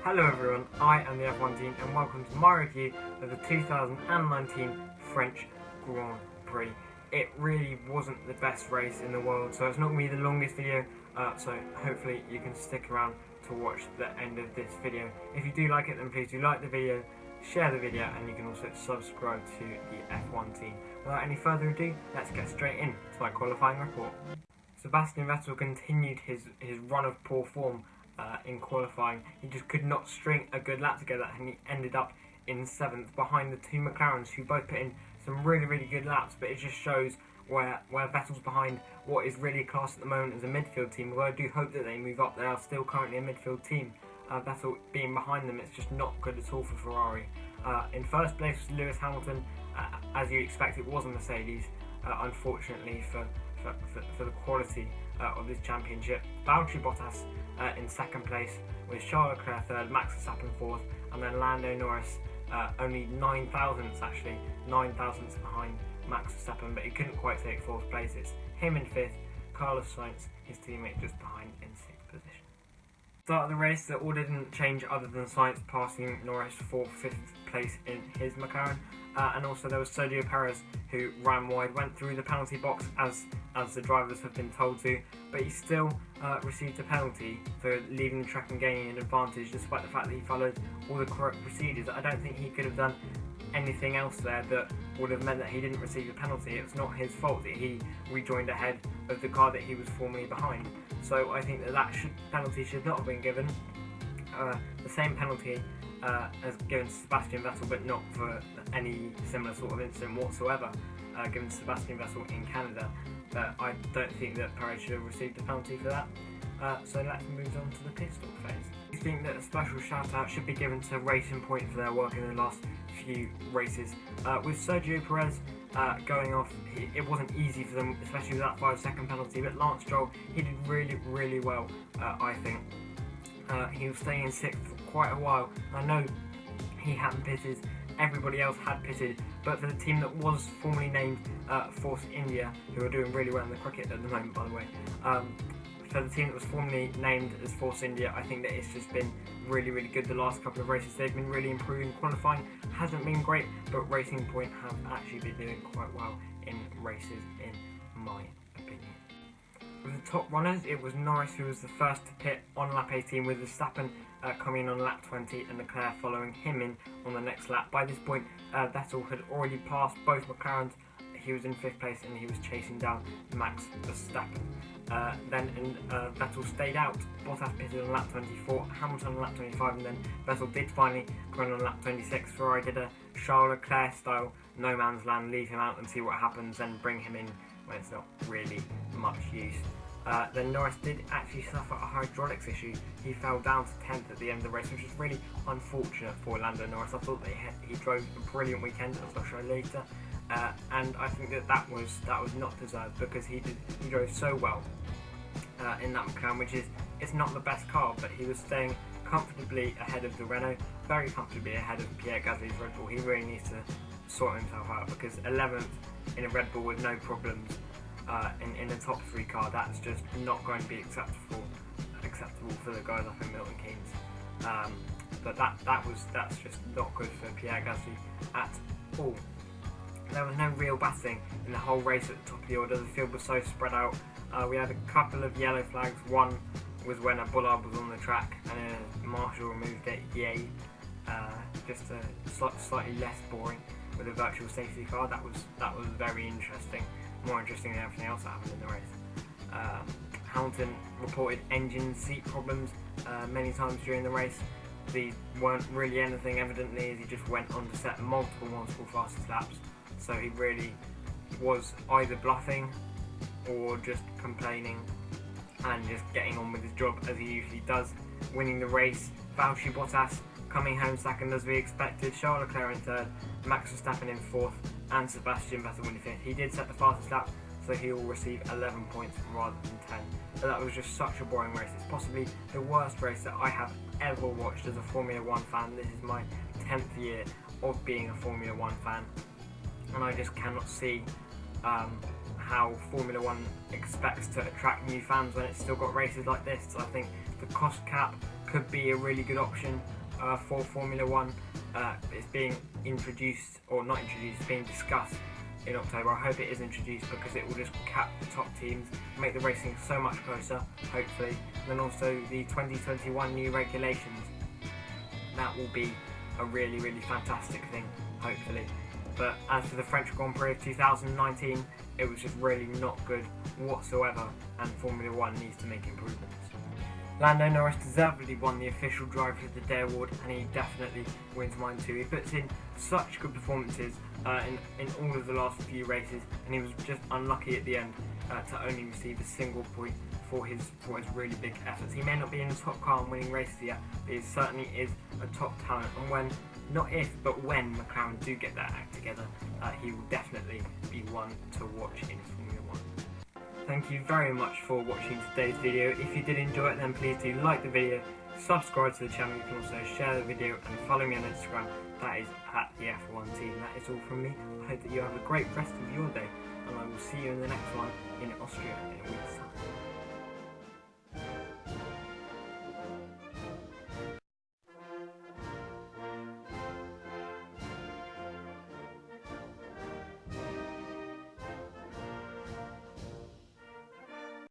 Hello everyone, I am the F1 team and welcome to my review of the 2019 French Grand Prix. It really wasn't the best race in the world, so it's not going to be the longest video, so hopefully you can stick around to watch the end of this video. If you do like it, then please do like the video, share the video, and you can also subscribe to the F1 team. Without any further ado, let's get straight into my qualifying report. Sebastian Vettel continued his run of poor form in qualifying. He just could not string a good lap together, and he ended up in 7th behind the two McLarens, who both put in some really good laps. But it just shows where Vettel's behind what is really class at the moment as a midfield team. Although I do hope that they move up, they are still currently a midfield team. Vettel being behind them, it's just not good at all for Ferrari. In first place was Lewis Hamilton. As you expect, it was a Mercedes, unfortunately for the quality of this championship. Valtteri Bottas in second place, with Charles Leclerc third, Max Verstappen fourth, and then Lando Norris only 9 thousandths behind Max Verstappen, but he couldn't quite take fourth place. It's him in fifth, Carlos Sainz, his teammate, just behind in sixth position. Start of the race, the order didn't change other than Sainz passing Norris for fifth place in his McLaren. And also there was Sergio Perez, who ran wide, went through the penalty box as the drivers have been told to, but he still received a penalty for leaving the track and gaining an advantage, despite the fact that he followed all the correct procedures. I don't think he could have done anything else there that would have meant that he didn't receive a penalty. It was not his fault that he rejoined ahead of the car that he was formerly behind. So I think that penalty should not have been given. The same penalty as given to Sebastian Vettel, but not for any similar sort of incident whatsoever, given to Sebastian Vettel in Canada. But I don't think that Perez should have received a penalty for that. So let's move on to the pit stop phase. I think that a special shout out should be given to Racing Point for their work in the last few races. With Sergio Perez going off, it wasn't easy for them, especially with that 5-second penalty, but Lance Stroll, he did really well, I think. He was staying in 6th for quite a while. I know he hadn't pitted, everybody else had pitted, but for the team that was formerly named Force India, who are doing really well in the cricket at the moment, by the way, for the team that was formerly named as Force India, I think that it's just been really good the last couple of races. They've been really improving. Qualifying hasn't been great, but Racing Point have actually been doing quite well in races, in my opinion. With the top runners, it was Norris who was the first to pit on lap 18, with Verstappen coming in on lap 20 and Leclerc following him in on the next lap. By this point, Vettel had already passed both McLarens. He was in 5th place and he was chasing down Max Verstappen. Vettel stayed out. Bottas pitted on lap 24, Hamilton on lap 25, and then Vettel did finally come in on lap 26. Ferrari did a Charles Leclerc style no man's land, leave him out and see what happens, then bring him in when it's not really much use. Then Norris did actually suffer a hydraulics issue. He fell down to 10th at the end of the race, which is really unfortunate for Lando Norris. I thought that he drove a brilliant weekend, as I'll show later, and I think that was not deserved, because he drove so well in that McLaren, which is, it's not the best car, but he was staying comfortably ahead of the Renault, very comfortably ahead of Pierre Gasly's Red Bull. He really needs to sort himself out, because 11th in a Red Bull with no problems in a top 3 car, that's just not going to be acceptable for the guys up in Milton Keynes. But that's just not good for Pierre Gasly at all. There was no real battling in the whole race at the top of the order. The field was so spread out. We had a couple of yellow flags. One was when a bollard was on the track and Marshall removed it. Yay! Just slightly less boring with a virtual safety car. That was very interesting. More interesting than everything else that happened in the race. Hamilton reported engine seat problems many times during the race. These weren't really anything, evidently, as he just went on to set multiple fastest laps. So he really was either bluffing or just complaining and just getting on with his job as he usually does. Winning the race, Valtteri Bottas coming home second as we expected, Charles Leclerc in third, Max Verstappen in fourth, and Sebastian Vettel in fifth. He did set the fastest lap, so he will receive 11 points rather than 10. But that was just such a boring race. It's possibly the worst race that I have ever watched as a Formula 1 fan. This is my 10th year of being a Formula 1 fan, and I just cannot see how Formula 1 expects to attract new fans when it's still got races like this. So I think the cost cap could be a really good option for Formula One. It's being introduced, or not introduced, being discussed in October. I hope it is introduced because it will just cap the top teams, make the racing so much closer, hopefully. And then also the 2021 new regulations. That will be a really, really fantastic thing, hopefully. But as for the French Grand Prix of 2019, it was just really not good whatsoever, and Formula One needs to make improvements. Lando Norris deservedly won the official Driver of the Day award, and he definitely wins mine too. He puts in such good performances in all of the last few races, and he was just unlucky at the end to only receive a single point for his really big efforts. He may not be in the top car and winning races yet, but he certainly is a top talent, and when, not if, but when McLaren do get their act together, he will definitely be one to watch in Formula One. Thank you very much for watching today's video. If you did enjoy it, then please do like the video, subscribe to the channel. You can also share the video and follow me on Instagram. That is at the F1 team. That is all from me. I hope that you have a great rest of your day, and I will see you in the next one in Austria in a week's time.